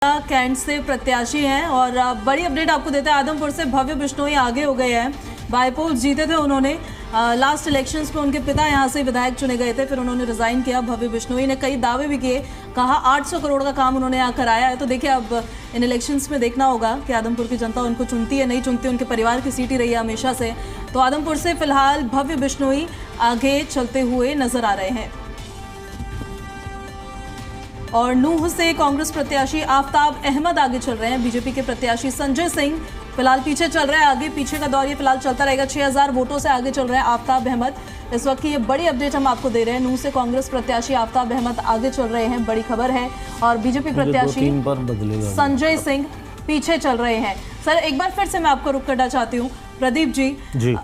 Cantt से प्रत्याशी हैं और बड़ी अपडेट आपको देते हैं। आदमपुर से भव्य बिश्नोई आगे हो गए हैं। बाईपोल जीते थे उन्होंने। लास्ट इलेक्शंस में उनके पिता यहां से विधायक चुने गए थे, फिर उन्होंने रिजाइन किया। भव्य बिश्नोई ने कई दावे भी किए, कहा 800 करोड़ का काम उन्होंने यहाँ कराया है। तो देखिए अब इन इलेक्शंस में देखना होगा कि आदमपुर की जनता उनको चुनती है नहीं चुनती। उनके परिवार की सीट ही रही है हमेशा से। तो आदमपुर से फिलहाल भव्य बिश्नोई आगे चलते हुए नजर आ रहे हैं। और नूह से कांग्रेस प्रत्याशी आफताब अहमद आगे चल रहे हैं। बीजेपी के प्रत्याशी संजय सिंह फिलहाल पीछे चल रहे हैं। आगे पीछे का दौर ये फिलहाल चलता रहेगा। 6000 वोटों से आगे चल रहे हैं आफताब अहमद। इस वक्त की ये बड़ी अपडेट हम आपको दे रहे हैं। नूह से कांग्रेस प्रत्याशी आफताब अहमद आगे चल रहे हैं, बड़ी खबर है। और बीजेपी प्रत्याशी संजय सिंह पीछे चल रहे हैं। सर एक बार फिर से मैं आपको रुक करना चाहती हूँ। प्रदीप जी,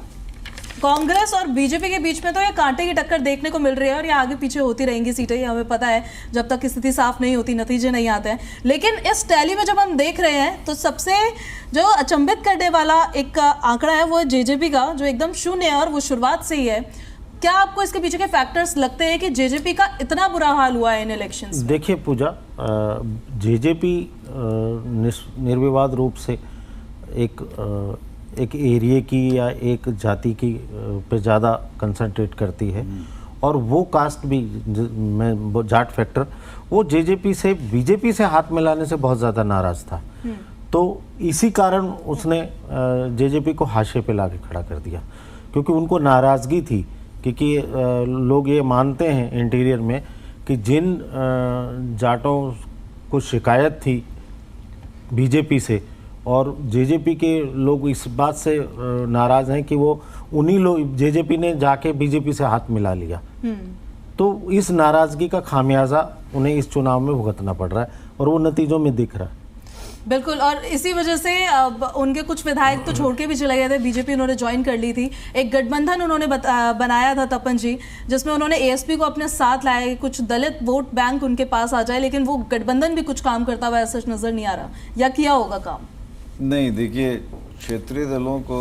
कांग्रेस और बीजेपी के बीच में तो ये कांटे की टक्कर देखने को मिल रही है और ये आगे पीछे होती रहेंगी सीटें, ये हमें पता है। जब तक स्थिति साफ नहीं होती नतीजे नहीं आते हैं। लेकिन इस टैली में जब हम देख रहे हैं तो सबसे जो अचंभित करने वाला एक आंकड़ा है वो जेजेपी का, जो एकदम शून्य है और वो शुरुआत से ही है। क्या आपको इसके पीछे के फैक्टर्स लगते हैं कि जेजेपी का इतना बुरा हाल हुआ है इन इलेक्शंस में? देखिए पूजा, जेजेपी निर्विवाद रूप से एक एरिया की या एक जाति की पे ज़्यादा कंसंट्रेट करती है। और वो कास्ट भी वो जाट फैक्टर वो जेजेपी से बीजेपी से हाथ मिलाने से बहुत ज़्यादा नाराज़ था। तो इसी कारण उसने जेजेपी को हाशिए पे लाके खड़ा कर दिया, क्योंकि उनको नाराज़गी थी। क्योंकि लोग ये मानते हैं इंटीरियर में कि जिन जाटों को शिकायत थी बीजेपी से, और जेजेपी के लोग इस बात से नाराज़ हैं कि वो उन्हीं लोग जेजेपी ने जाके बीजेपी से हाथ मिला लिया। तो इस नाराज़गी का खामियाजा उन्हें इस चुनाव में भुगतना पड़ रहा है और वो नतीजों में दिख रहा है। बिल्कुल, और इसी वजह से उनके कुछ विधायक तो छोड़ के भी चले गए थे। बीजेपी उन्होंने ज्वाइन कर ली थी। एक गठबंधन उन्होंने बनाया था तपन जी, जिसमें उन्होंने एएसपी को अपने साथ लाया, कुछ दलित वोट बैंक उनके पास आ जाए। लेकिन वो गठबंधन भी कुछ काम करता हुआ ऐसा नजर नहीं आ रहा, या किया होगा काम? नहीं, देखिए क्षेत्रीय दलों को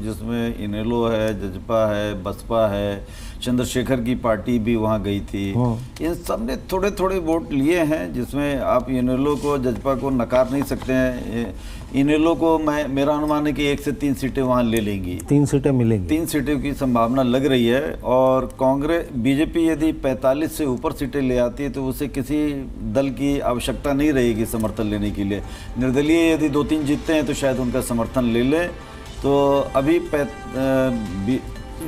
जिसमें इनेलो है, जजपा है, बसपा है, चंद्रशेखर की पार्टी भी वहाँ गई थी। इन सब ने थोड़े थोड़े वोट लिए हैं, जिसमें आप इनेलो को, जजपा को नकार नहीं सकते हैं। इनेलो को मेरा अनुमान है कि 1 से 3 सीटें वहाँ ले लेंगी। 3 सीटें मिलेंगी, 3 सीटों की संभावना लग रही है। और कांग्रेस बीजेपी यदि 45 से ऊपर सीटें ले आती है तो उसे किसी दल की आवश्यकता नहीं रहेगी समर्थन लेने के लिए। निर्दलीय यदि 2-3 जीतते हैं तो शायद उनका समर्थन ले लें। तो अभी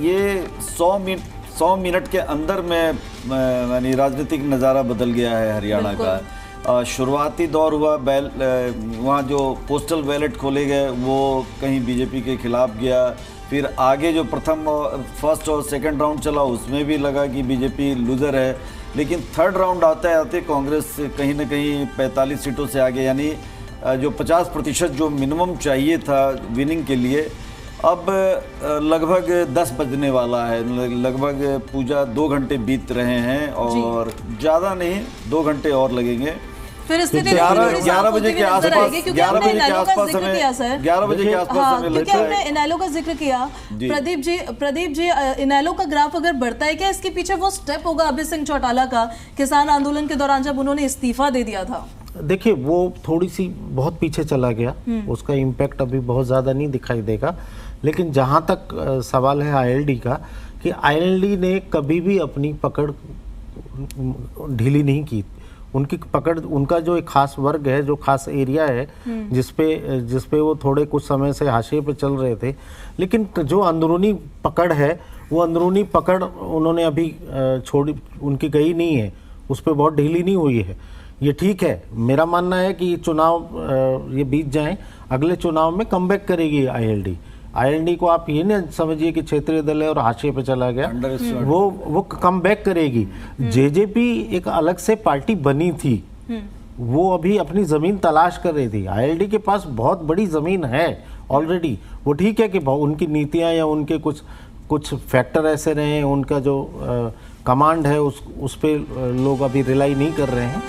ये 100 मिनट के अंदर में यानी राजनीतिक नज़ारा बदल गया है हरियाणा का। शुरुआती दौर हुआ, वहाँ जो पोस्टल बैलेट खोले गए वो कहीं बीजेपी के खिलाफ गया। फिर आगे जो फर्स्ट और सेकंड राउंड चला उसमें भी लगा कि बीजेपी लूज़र है। लेकिन थर्ड राउंड आते आते कांग्रेस कहीं ना कहीं 45 सीटों से आगे, यानी जो 50% जो मिनिमम चाहिए था विनिंग के लिए, अब लगभग 10 बजने वाला है। लगभग पूजा 2 घंटे बीत रहे हैं और ज़्यादा नहीं, 2 घंटे और लगेंगे। फिर 11 बजे के आसपास, 11 बजे के आसपास समय, 11 बजे के आसपास समय क्योंकि आपने इनेलो का जिक्र किया। प्रदीप जी, इनेलो का ग्राफ अगर बढ़ता है, क्या इसके पीछे वो स्टेप होगा अभय सिंह चौटाला का किसान आंदोलन के दौरान जब उन्होंने इस्तीफा दे दिया था? देखिए वो थोड़ी सी बहुत पीछे चला गया, उसका इम्पैक्ट अभी बहुत ज़्यादा नहीं दिखाई देगा। लेकिन जहाँ तक सवाल है आईएलडी का, कि आईएलडी ने कभी भी अपनी पकड़ ढीली नहीं की। उनकी पकड़, उनका जो एक खास वर्ग है, जो खास एरिया है जिसपे वो थोड़े कुछ समय से हाशिए पे चल रहे थे। लेकिन जो अंदरूनी पकड़ है, वो अंदरूनी पकड़ उन्होंने अभी छोड़ी, उनकी गई नहीं है, उस पर बहुत ढीली नहीं हुई है। ये ठीक है, मेरा मानना है कि चुनाव ये बीत जाएं, अगले चुनाव में कमबैक करेगी आईएलडी को आप ये नहीं समझिए कि क्षेत्रीय दल है और हाशिए पे चला गया, वो कमबैक करेगी। जेजेपी एक अलग से पार्टी बनी थी, वो अभी अपनी जमीन तलाश कर रही थी। आईएलडी के पास बहुत बड़ी जमीन है ऑलरेडी। वो ठीक है कि उनकी नीतियां या उनके कुछ फैक्टर ऐसे रहे हैं, उनका जो कमांड है उस पर लोग अभी रिलाई नहीं कर रहे हैं।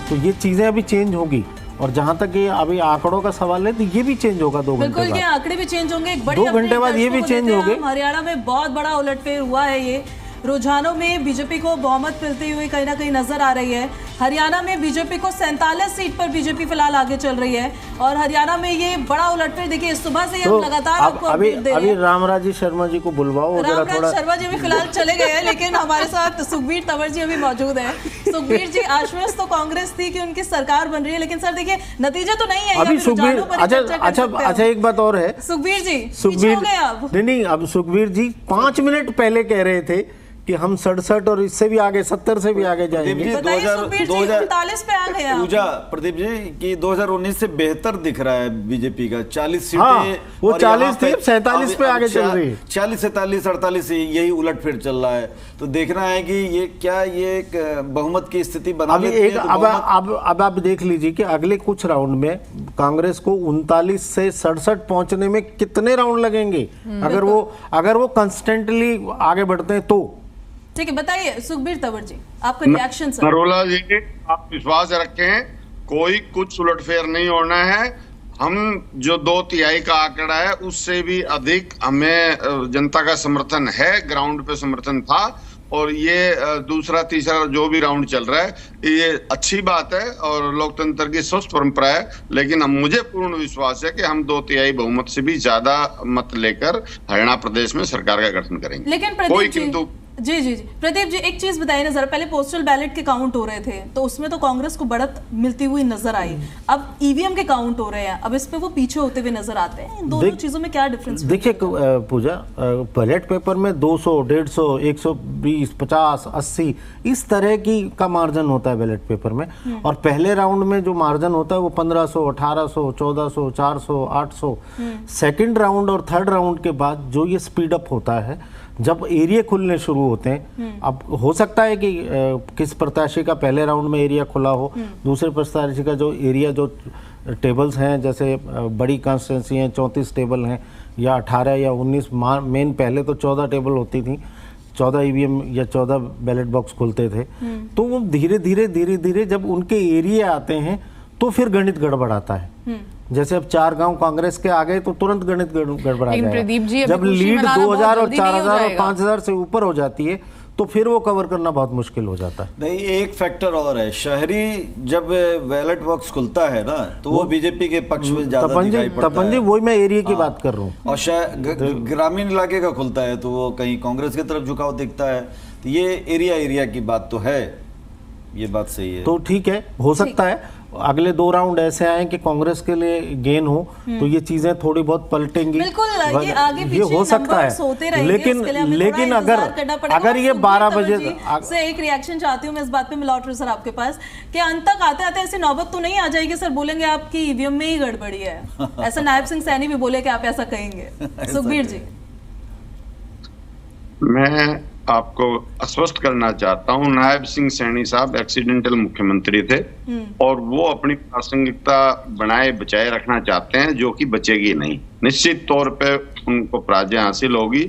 तो ये चीज़ें अभी चेंज होगी। और जहाँ तक ये अभी आंकड़ों का सवाल है तो ये भी चेंज होगा 2 घंटे बाद। बिल्कुल, ये आंकड़े भी चेंज होंगे। एक बड़ी 2 घंटे बाद ये भी चेंज होंगे। हरियाणा में बहुत बड़ा उलटफेर हुआ है ये रुझानों में बीजेपी को बहुमत मिलती हुई कहीं ना कहीं नजर आ रही है। हरियाणा में बीजेपी को 47 सीट पर बीजेपी फिलहाल आगे चल रही है और हरियाणा में ये बड़ा उलटफेर देखिए सुबह से हम लगातार आपको अपडेट दे रहे हैं। अभी रामराजी शर्मा जी को बुलवाओ, रामराज शर्मा जी भी फिलहाल चले गए हैं, लेकिन हमारे साथ सुखबीर तंवर जी अभी मौजूद है। सुखबीर जी, आश्वस्त तो कांग्रेस थी कि उनकी सरकार बन रही है, लेकिन सर देखिए नतीजे तो नहीं है अभी सुखबीर। अच्छा एक बात और है सुखबीर जी, सुखबीर आप नहीं, अब सुखबीर जी 5 मिनट पहले कह रहे थे कि हम 67 और इससे भी आगे 70 से भी आगे जाएंगे। 2049 पे आ गए पूजा प्रदीप जी कि 2019 से बेहतर दिख रहा है बीजेपी का 40 सीटें। हाँ, वो 40 थी, 47 पे आगे चल रही है। 40 47 48 यही उलटफेर चल रहा है। तो देखना है कि ये क्या ये एक बहुमत की स्थिति बना लेती है। अब आप देख लीजिए कि अगले कुछ राउंड में कांग्रेस को 39 से 67 पहुंचने में कितने राउंड लगेंगे अगर वो कंस्टेंटली आगे बढ़ते हैं तो। ठीक है, बताइए सुखबीर तंवर जी आपका रिएक्शन। सर नरोला जी, आप विश्वास रखें, कोई कुछ उलटफेर नहीं होना है। हम जो 2/3 का आंकड़ा है उससे भी अधिक हमें जनता का समर्थन है, ग्राउंड पे समर्थन था। और ये दूसरा तीसरा जो भी राउंड चल रहा है ये अच्छी बात है और लोकतंत्र की स्वस्थ परंपरा है। लेकिन मुझे पूर्ण विश्वास है कि हम 2/3 बहुमत से भी ज्यादा मत लेकर हरियाणा प्रदेश में सरकार का गठन करेंगे। लेकिन कोई किंतु जी प्रदीप जी, एक चीज बताइए ना जरा, पहले पोस्टल बैलेट के काउंट हो रहे थे तो उसमें तो कांग्रेस को बढ़त मिलती हुई नजर आई, अब ईवीएम के काउंट हो रहे हैं, अब इस पे वो पीछे होते हुए नजर आते हैं। इन दोनों चीजों में क्या डिफरेंस? देखिए पूजा, बैलेट पेपर में 200, 150, 120, 50, 80 इस तरह की का मार्जिन होता है बैलेट पेपर में। और पहले राउंड में जो मार्जिन होता है वो 1500, 1800, 1400, 400, 800। सेकेंड राउंड और थर्ड राउंड के बाद जो ये स्पीड अप होता है, जब एरिया खुलने शुरू होते हैं, अब हो सकता है कि किस प्रत्याशी का पहले राउंड में एरिया खुला हो, दूसरे प्रत्याशी का जो एरिया जो टेबल्स हैं, जैसे बड़ी कॉन्स्टिट्यूंसी हैं 34 टेबल हैं या 18 या 19 मेन, पहले तो 14 टेबल होती थी, 14 ईवीएम या 14 बैलेट बॉक्स खुलते थे। तो वो धीरे धीरे जब उनके एरिया आते हैं तो फिर गणित गड़बड़ाता है। जैसे अब 4 गांव कांग्रेस के आ गए तो तुरंत गणित गड़बड़ा जाएगा। जब लीड 2000 और 4000 और 5000 से ऊपर हो जाती है तो फिर वो कवर करना बहुत मुश्किल हो जाता है। नहीं, एक फैक्टर और है, शहरी जब बैलेट बॉक्स खुलता है ना तो वो बीजेपी के पक्ष में ज्यादा दिखाई पड़ता है। वही मैं एरिया की बात कर रहा हूँ। और ग्रामीण इलाके का खुलता है तो वो कहीं कांग्रेस की तरफ झुकाव दिखता है। तो ये एरिया की बात तो है, ये बात सही है। तो ठीक है, हो सकता है अगले 2 राउंड ऐसे आए कि कांग्रेस के लिए गेन हो तो ये चीजें थोड़ी बहुत पलटेंगी। बिल्कुल, ये आगे पीछे हो सकता है, लेकिन अगर ये 12 बजे से एक रिएक्शन चाहती हूँ मैं इस बात पे, मैं लौट रही सर आपके पास कि अंत तक आते आते ऐसी नौबत तो नहीं आ जाएगी सर बोलेंगे आपकी ईवीएम में ही गड़बड़ी है, ऐसा नायब सिंह सैनी भी बोले कि आप ऐसा कहेंगे? सुखबीर जी, मैं आपको आश्वस्त करना चाहता हूं, नायब सिंह सैनी साहब एक्सीडेंटल मुख्यमंत्री थे और वो अपनी प्रासंगिकता बनाए बचाए रखना चाहते हैं, जो कि बचेगी नहीं। निश्चित तौर पे उनको पराजय हासिल होगी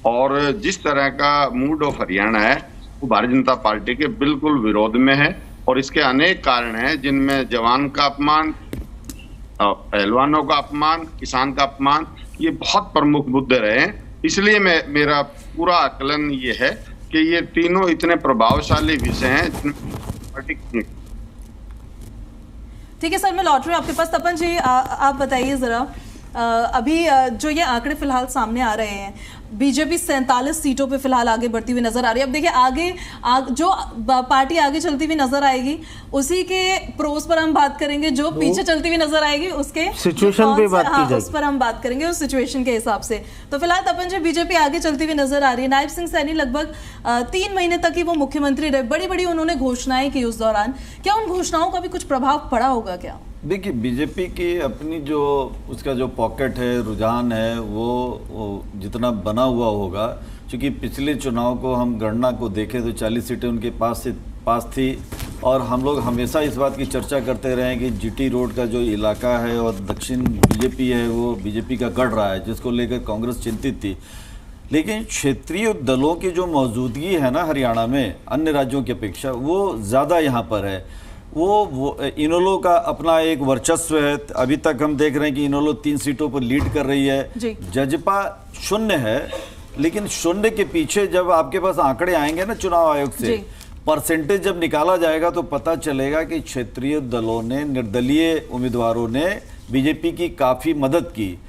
और जिस तरह का मूड ऑफ हरियाणा है वो भारतीय जनता पार्टी के बिल्कुल विरोध में है। और इसके अनेक कारण हैं, जिनमें जवान का अपमान, पहलवानों का अपमान, किसान का अपमान, ये बहुत प्रमुख मुद्दे रहे हैं। इसलिए मेरा पूरा आकलन ये है कि ये तीनों इतने प्रभावशाली विषय हैं। ठीक है सर, मैं लौट रही हूँ आपके पास। तपन जी, आप बताइए जरा, अभी जो ये आंकड़े फिलहाल सामने आ रहे हैं, बीजेपी 47 सीटों पे फिलहाल आगे बढ़ती हुई नजर आ रही है। अब देखिए जो पार्टी आगे चलती हुई नजर आएगी उसी के प्रोस पर हम बात करेंगे, जो पीछे चलती हुई नजर आएगी उसके सिचुएशन पे बात की जाएगी, उस पर हम बात करेंगे उस सिचुएशन के हिसाब से। तो फिलहाल तपन जी, बीजेपी आगे चलती हुई नजर आ रही है। नायब सिंह सैनी लगभग 3 महीने तक ही वो मुख्यमंत्री रहे, बड़ी बड़ी उन्होंने घोषणाएं की उस दौरान, क्या उन घोषणाओं का भी कुछ प्रभाव पड़ा होगा क्या? देखिए, बीजेपी की अपनी जो उसका जो पॉकेट है, रुझान है, वो जितना बना हुआ होगा, क्योंकि पिछले चुनाव को हम गणना को देखें तो 40 सीटें उनके पास थी और हम लोग हमेशा इस बात की चर्चा करते रहे कि जीटी रोड का जो इलाका है और दक्षिण बीजेपी है वो बीजेपी का गढ़ रहा है, जिसको लेकर कांग्रेस चिंतित थी। लेकिन क्षेत्रीय दलों की जो मौजूदगी है ना हरियाणा में अन्य राज्यों की अपेक्षा, वो ज़्यादा यहाँ पर है। वो इनेलो का अपना एक वर्चस्व है। अभी तक हम देख रहे हैं कि इनेलो 3 सीटों पर लीड कर रही है, जजपा 0 है, लेकिन शून्य के पीछे जब आपके पास आंकड़े आएंगे ना चुनाव आयोग से, परसेंटेज जब निकाला जाएगा तो पता चलेगा कि क्षेत्रीय दलों ने, निर्दलीय उम्मीदवारों ने बीजेपी की काफी मदद की।